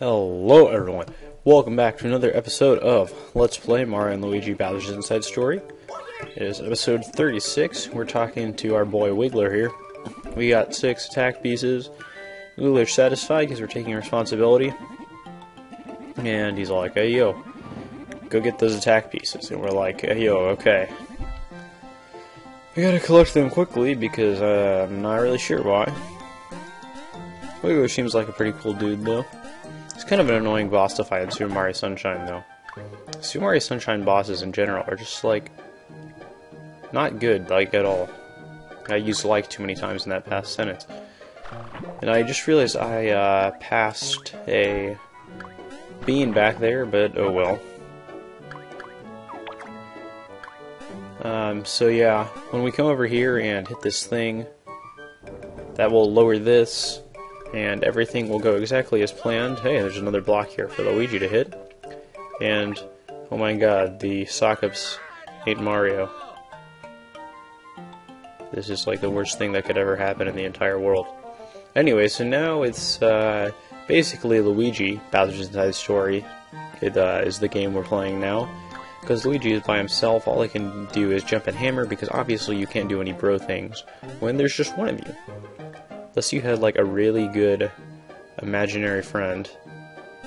Hello everyone, welcome back to another episode of Let's Play Mario & Luigi Bowser's Inside Story. It is episode 36, we're talking to our boy Wiggler here. We got 6 attack pieces. Wiggler's satisfied because we're taking responsibility. And he's like, hey yo, go get those attack pieces. And we're like, hey yo, okay. We gotta collect them quickly because I'm not really sure why. Wiggler seems like a pretty cool dude though. It's kind of an annoying boss to fight in Super Mario Sunshine, though. Super Mario Sunshine bosses in general are just, like, not good, like, at all. I used like too many times in that past sentence. And I just realized I, passed a bean back there, but oh well. So yeah, when we come over here and hit this thing, that will lower this, and everything will go exactly as planned. Hey, there's another block here for Luigi to hit. And, oh my god, the sock-ups ate Mario. This is like the worst thing that could ever happen in the entire world. Anyway, so now it's basically Luigi, Bowser's Inside Story. It is the game we're playing now. Because Luigi is by himself, all he can do is jump and hammer, because obviously you can't do any bro things when there's just one of you. Unless you had like a really good imaginary friend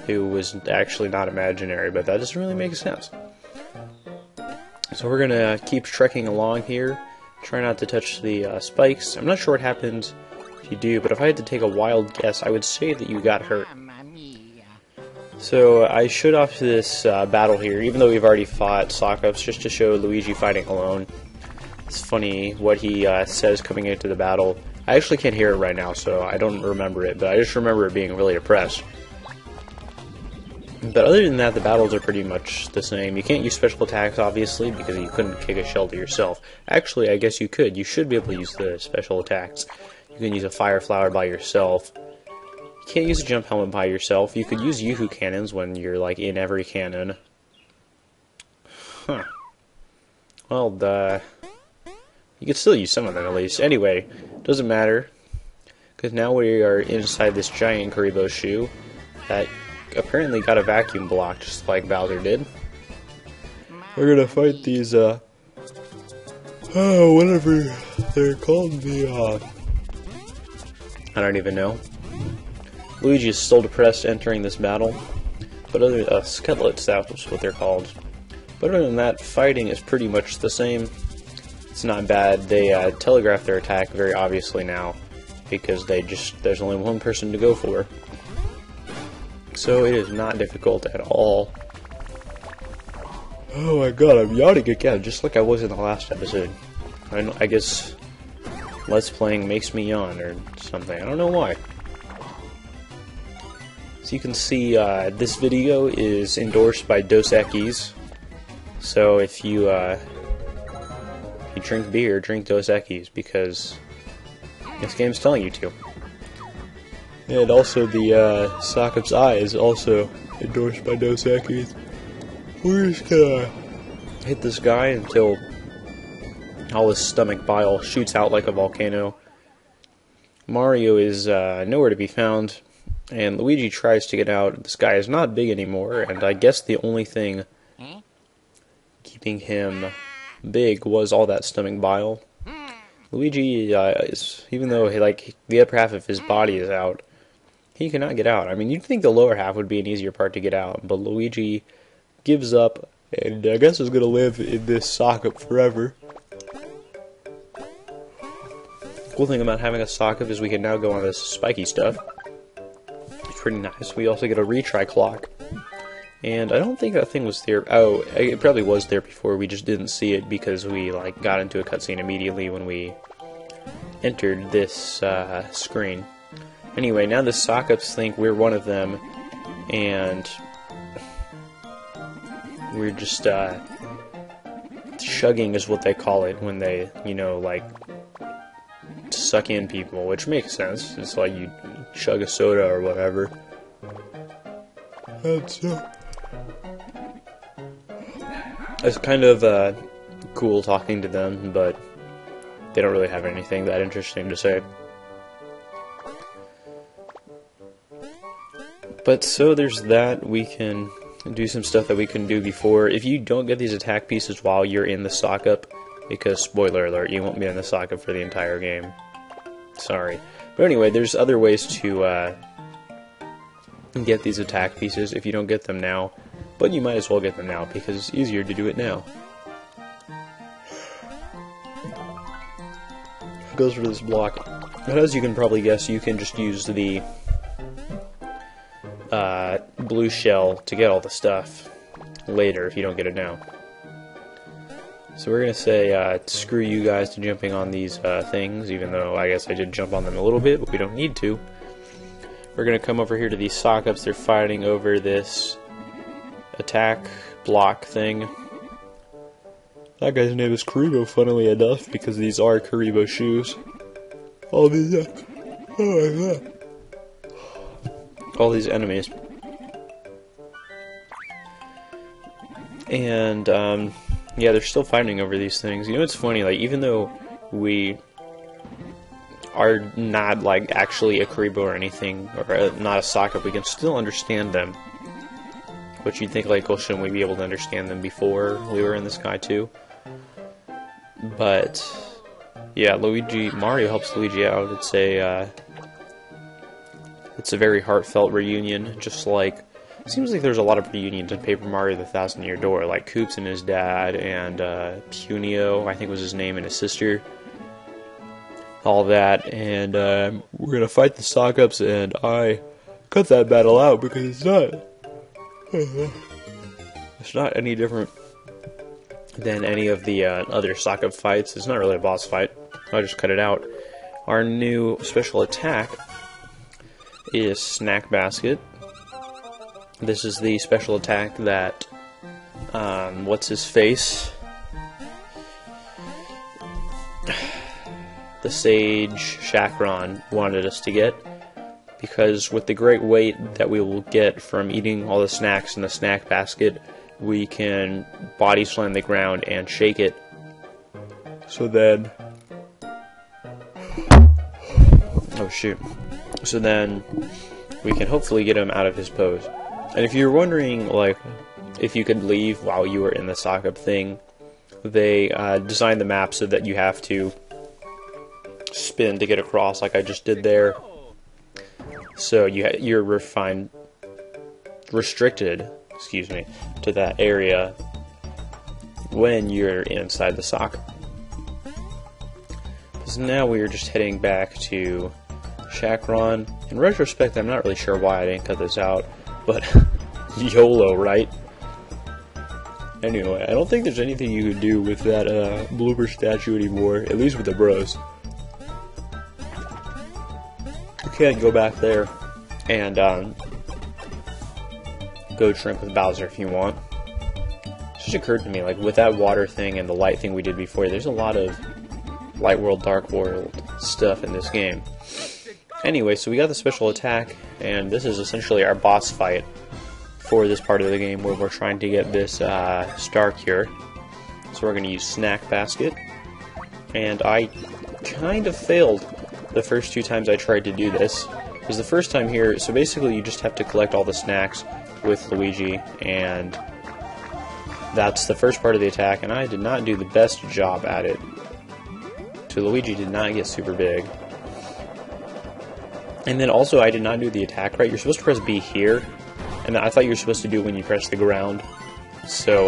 who was actually not imaginary, but that doesn't really make sense. So we're gonna keep trekking along here, try not to touch the spikes. I'm not sure what happens if you do, but if I had to take a wild guess, I would say that you got hurt. So I showed off to this battle here, even though we've already fought sock-ups, just to show Luigi fighting alone. It's funny what he says coming into the battle. I actually can't hear it right now, so I don't remember it, but I just remember it being really oppressed. But other than that, the battles are pretty much the same. You can't use special attacks, obviously, because you couldn't kick a shell to yourself. Actually, I guess you could. You should be able to use the special attacks. You can use a fire flower by yourself. You can't use a jump helmet by yourself. You could use Yoo-hoo cannons when you're, like, in every cannon. Huh. Well, you could still use some of them, at least. Anyway, doesn't matter, because now we are inside this giant Kuribo shoe that apparently got a vacuum block, just like Bowser did. We're gonna fight these, whatever they're called, I don't even know. Luigi is still depressed entering this battle, but other, Sketlets, that's what they're called. But other than that, fighting is pretty much the same. It's not bad. They telegraph their attack very obviously now, because there's only one person to go for. So it is not difficult at all. Oh my god, I'm yawning again, just like I was in the last episode. I guess Let's Playing makes me yawn or something. I don't know why. So you can see this video is endorsed by Dos Equis. So if you drink beer, drink Dos Equis, because this game's telling you to. And also the sock-up's eye is also endorsed by Dos Equis. We're just gonna hit this guy until all his stomach bile shoots out like a volcano. Mario is nowhere to be found, and Luigi tries to get out. This guy is not big anymore, and I guess the only thing keeping him big was all that stomach bile. Luigi is, even though the upper half of his body is out, he cannot get out. I mean, you'd think the lower half would be an easier part to get out, but Luigi gives up, and I guess is gonna live in this sock-up forever. Cool thing about having a sock-up is we can now go on this spiky stuff. It's pretty nice. We also get a retry clock. And I don't think that thing was there. Oh, it probably was there before. We just didn't see it because we got into a cutscene immediately when we entered this screen. Anyway, now the sock-ups think we're one of them, and we're just shugging is what they call it when they, suck in people, which makes sense. It's like you chug a soda or whatever. It's kind of cool talking to them, but they don't really have anything that interesting to say. But so there's that. We can do some stuff that we couldn't do before. If you don't get these attack pieces while you're in the sock up, because spoiler alert, you won't be in the sock up for the entire game. Sorry. But anyway, there's other ways to get these attack pieces if you don't get them now. But you might as well get them now because it's easier to do it now. It goes for this block. And as you can probably guess, you can just use the blue shell to get all the stuff later if you don't get it now. So we're going to say screw you guys to jumping on these things, even though I guess I did jump on them a little bit, but we don't need to. We're going to come over here to these sock-ups. They're fighting over this attack block thing. That guy's name is Kuribo, funnily enough, because these are Kuribo shoes. All these, all these enemies. And, yeah, they're still fighting over these things. You know, it's funny, like, even though we are not, like, actually a Kuribo or anything, or not a sock-up, we can still understand them. Which you'd think, like, well, shouldn't we be able to understand them before we were in the sky, too? But, yeah, Mario helps Luigi out. It's a very heartfelt reunion, just like, it seems like there's a lot of reunions in Paper Mario the Thousand Year Door, like Koops and his dad, and Punio, I think was his name, and his sister. All that, and we're gonna fight the sock-ups, and I cut that battle out because it's not any different than any of the other sock-up fights. It's not really a boss fight. I just cut it out. Our new special attack is Snack Basket. This is the special attack that, what's his face? The Sage Chakron wanted us to get, because with the great weight that we will get from eating all the snacks in the snack basket, we can body slam the ground and shake it. So then, oh shoot. So then we can hopefully get him out of his pose. And if you're wondering, like, if you could leave while you were in the sock-up thing, they designed the map so that you have to spin to get across, like I just did there. So you're restricted, excuse me, to that area when you're inside the sock. So now we are just heading back to Chakron. In retrospect, I'm not really sure why I didn't cut this out, but YOLO, right? Anyway, I don't think there's anything you could do with that blooper statue anymore, at least with the bros. You can't go back there and go drink with Bowser if you want. It just occurred to me, like, with that water thing and the light thing we did before, there's a lot of Light World, Dark World stuff in this game. Anyway, so we got the special attack, and this is essentially our boss fight for this part of the game where we're trying to get this Star Cure. So we're going to use Snack Basket, and I kind of failed the first two times I tried to do this. Because the first time here, so basically you just have to collect all the snacks with Luigi, and that's the first part of the attack, and I did not do the best job at it. So Luigi did not get super big. And then also I did not do the attack right. You're supposed to press B here, and I thought you were supposed to do it when you press the ground. So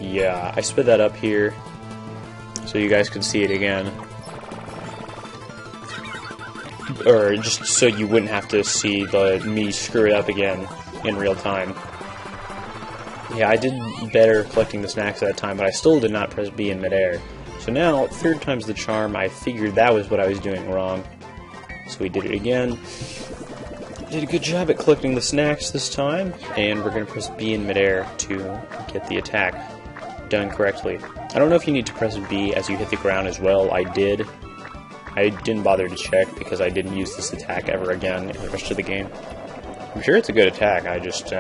yeah, I sped that up here so you guys could see it again. Or just so you wouldn't have to see me screw it up again in real time. Yeah, I did better collecting the snacks at that time, but I still did not press B in midair. So now, third time's the charm, I figured that was what I was doing wrong. So we did it again. Did a good job at collecting the snacks this time, and we're going to press B in midair to get the attack done correctly. I don't know if you need to press B as you hit the ground as well. I did. I didn't bother to check because I didn't use this attack ever again in the rest of the game. I'm sure it's a good attack, I just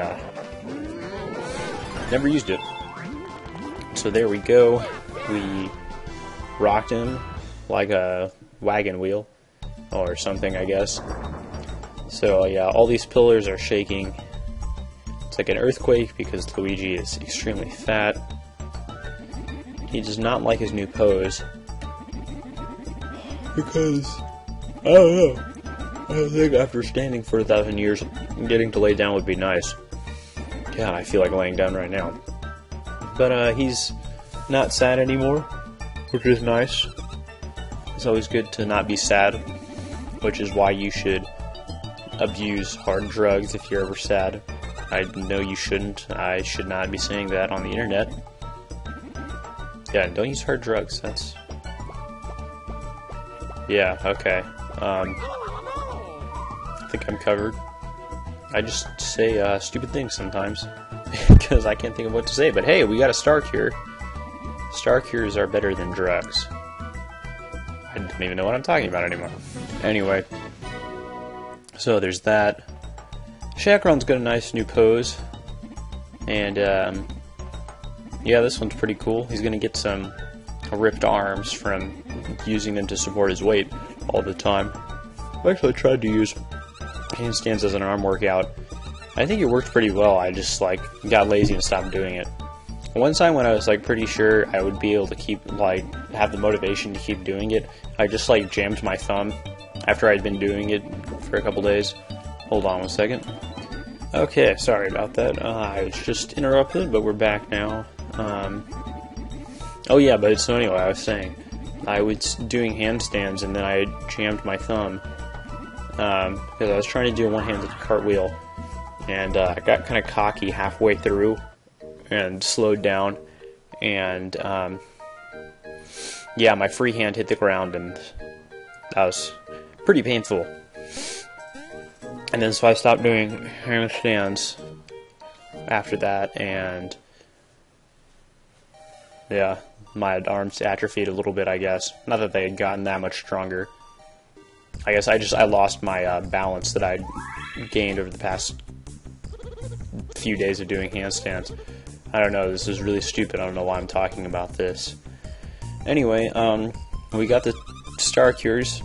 never used it. So there we go. We rocked him like a wagon wheel or something, I guess. So yeah, all these pillars are shaking It's like an earthquake because Luigi is extremely fat. He does not like his new pose. Because, I don't know. I think after standing for 1,000 years, getting to lay down would be nice. God, I feel like laying down right now. But he's not sad anymore, which is nice. It's always good to not be sad, which is why you should abuse hard drugs if you're ever sad. I know you shouldn't. I should not be saying that on the internet. Yeah, don't use hard drugs. That's... Yeah, okay. I think I'm covered. I just say stupid things sometimes because I can't think of what to say. But hey, we got a star cure. Star cures are better than drugs. I don't even know what I'm talking about anymore. Anyway, so there's that. Chakron's got a nice new pose, and yeah, this one's pretty cool. He's gonna get some ripped arms from using them to support his weight all the time. I actually tried to use handstands as an arm workout. I think it worked pretty well. I just like got lazy and stopped doing it. One time when I was like pretty sure I would be able to keep have the motivation to keep doing it, I just like jammed my thumb after I'd been doing it for a couple days. Hold on one second. Okay, sorry about that. I was just interrupted, but we're back now. Oh yeah, but so anyway, I was saying I was doing handstands and then I jammed my thumb because I was trying to do a one-handed cartwheel, and I got kind of cocky halfway through and slowed down, and yeah, my free hand hit the ground, and that was pretty painful. And then so I stopped doing handstands after that, and yeah, my arms atrophied a little bit, I guess. Not that they had gotten that much stronger. I guess I lost my balance that I'd gained over the past few days of doing handstands. I don't know, this is really stupid. I don't know why I'm talking about this. Anyway, we got the star cures,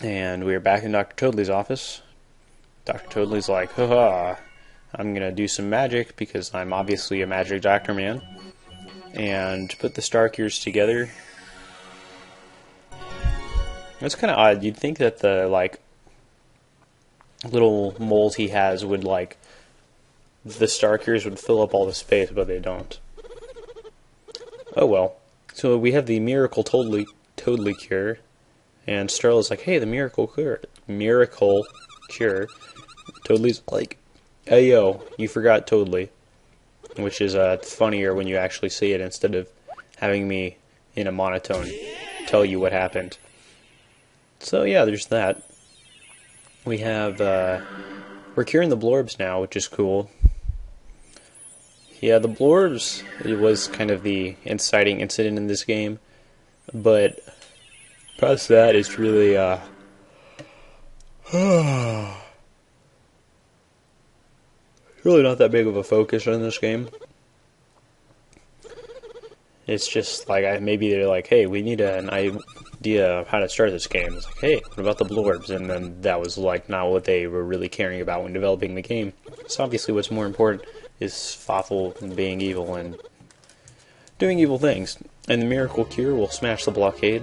and we are back in Dr. Toadley's office. Dr. Toadley's like, haha, I'm gonna do some magic because I'm obviously a magic doctor man, and put the star cures together. It's kind of odd. You'd think that the little mold he has would the star cures would fill up all the space, but they don't. Oh well. So we have the Miracle Toadley cure, and Starla's like, hey, the Miracle cure. Toadley's like, hey yo, you forgot Toadley, which is funnier when you actually say it instead of having me in a monotone tell you what happened. So yeah, there's that. We have we're curing the blorbs now, which is cool. Yeah, the blorbs, it was kind of the inciting incident in this game, but past that, it's really really not that big of a focus in this game. It's just like maybe they're like, hey, we need an idea of how to start this game. It's like, hey, what about the blorbs? And then that was like not what they were really caring about when developing the game. So obviously what's more important is Fafel and being evil and doing evil things. And the Miracle Cure will smash the blockade.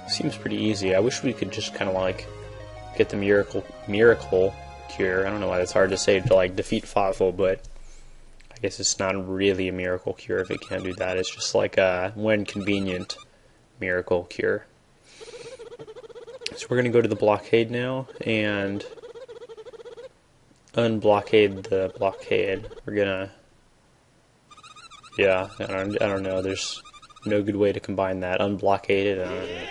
Seems pretty easy. I wish we could just kind of get the Miracle Cure. I don't know why it's hard to say to defeat Fafel, but I guess it's not really a Miracle Cure if it can't do that. It's just like a when convenient Miracle Cure. So we're going to go to the blockade now and unblockade the blockade. We're gonna, yeah, I don't know. There's no good way to combine that. Unblockade it. I don't know.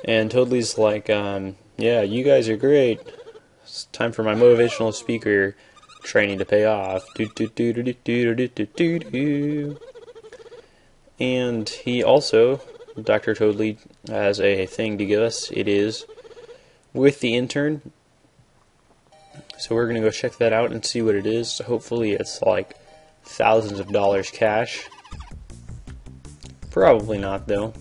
And Toadley's like, yeah, you guys are great. It's time for my motivational speaker training to pay off. And he also, Dr. Toadley, has a thing to give us. It is with the intern. So we're going to go check that out and see what it is. Hopefully it's like thousands of dollars cash. Probably not though.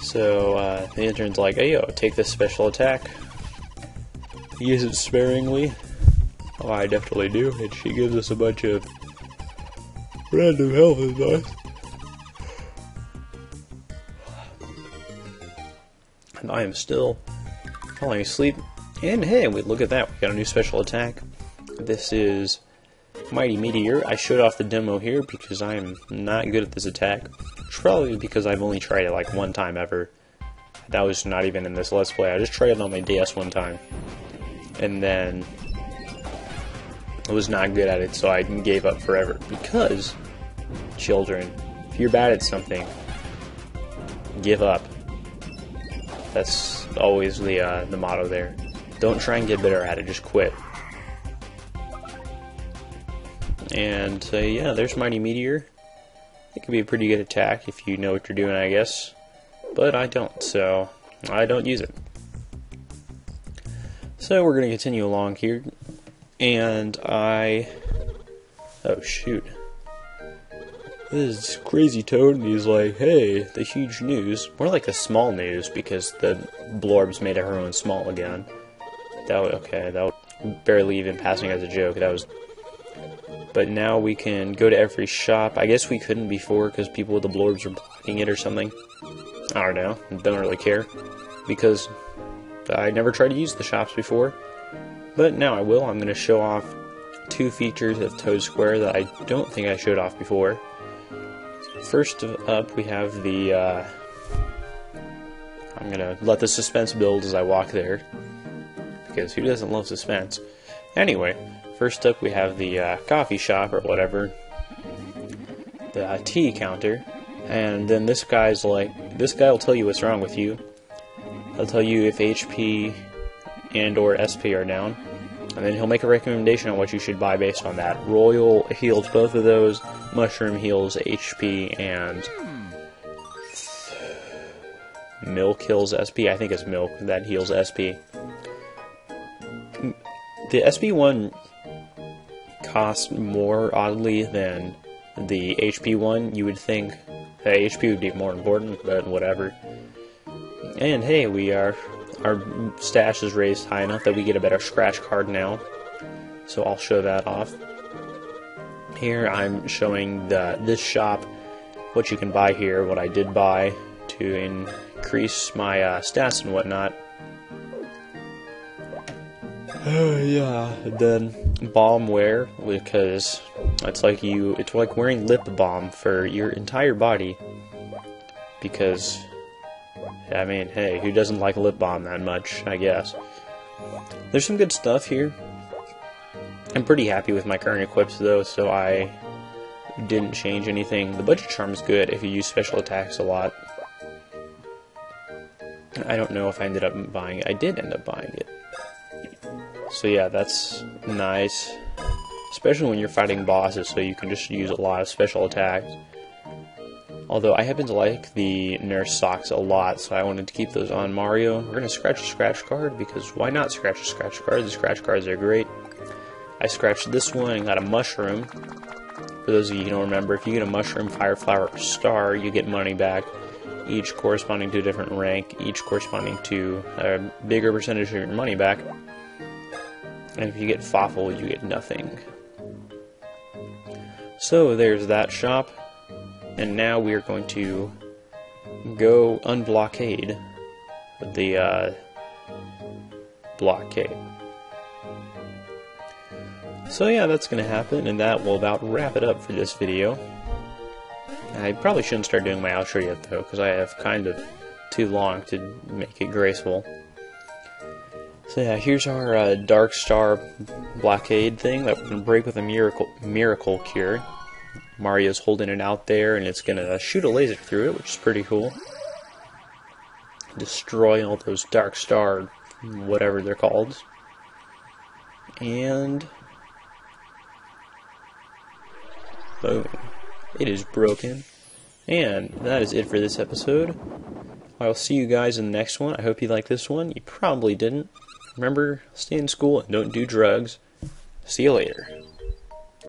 So the intern's like, hey yo, take this special attack. use it sparingly. Oh, I definitely do. And she gives us a bunch of random health advice. And I am still falling asleep. And hey, look at that. We got a new special attack. This is Mighty Meteor. I showed off the demo here because I am not good at this attack. It's probably because I've only tried it like one time ever. That was not even in this Let's Play. I just tried it on my DS one time. And then I was not good at it, so I gave up forever. Because, children, if you're bad at something, give up. That's always the motto there. Don't try and get better at it, just quit. And yeah, there's Mighty Meteor. It could be a pretty good attack if you know what you're doing, I guess. But I don't, so I don't use it. So we're going to continue along here. And oh shoot. This Crazy Toad, and he's like, hey, the huge news. More like the small news, because the blorbs made everyone small again. Okay, that was barely even passing as a joke. That was. But now we can go to every shop. I guess we couldn't before because people with the blorbs were blocking it or something. I don't know. Don't really care. Because I never tried to use the shops before. But now I will. I'm going to show off 2 features of Toad Square that I don't think I showed off before. First up, we have the... I'm going to let the suspense build as I walk there. Because who doesn't love suspense? Anyway, first up we have the coffee shop or whatever. The tea counter. And then this guy's like... This guy will tell you what's wrong with you. He'll tell you if HP and or SP are down. And then he'll make a recommendation on what you should buy based on that. Royal heals both of those. Mushroom heals HP, and Milk heals SP. I think it's Milk that heals SP. The SP one costs more, oddly, than the HP one. You would think that HP would be more important, but whatever. And hey, our stash is raised high enough that we get a better scratch card now. So I'll show that off. Here I'm showing this shop, what you can buy here, what I did buy to increase my stats and whatnot. Yeah, and then balm wear, because it's like wearing lip balm for your entire body. Because, I mean, hey, who doesn't like lip balm that much, I guess. There's some good stuff here. I'm pretty happy with my current equips though, so I didn't change anything. The budget charm is good if you use special attacks a lot. I don't know if I ended up buying it. I did end up buying it. So yeah, that's nice. Especially when you're fighting bosses, so you can just use a lot of special attacks. Although I happen to like the nurse socks a lot, so I wanted to keep those on Mario. We're going to scratch a scratch card, because why not scratch a scratch card? The scratch cards are great. I scratched this one and got a mushroom. For those of you who don't remember, if you get a mushroom, fire flower, or star, you get money back. Each corresponding to a different rank, each corresponding to a bigger percentage of your money back. And if you get Fawful, you get nothing. So there's that shop. And now we are going to go unblockade the blockade. So yeah, that's going to happen, and that will about wrap it up for this video. I probably shouldn't start doing my outro yet though, because I have kind of too long to make it graceful. So yeah, here's our Dark Star blockade thing that we're going to break with a miracle cure. Mario's holding it out there, and it's going to shoot a laser through it, which is pretty cool. Destroy all those Dark Star, whatever they're called. And boom. It is broken. And that is it for this episode. I'll see you guys in the next one. I hope you liked this one. You probably didn't. Remember, stay in school and don't do drugs. See you later.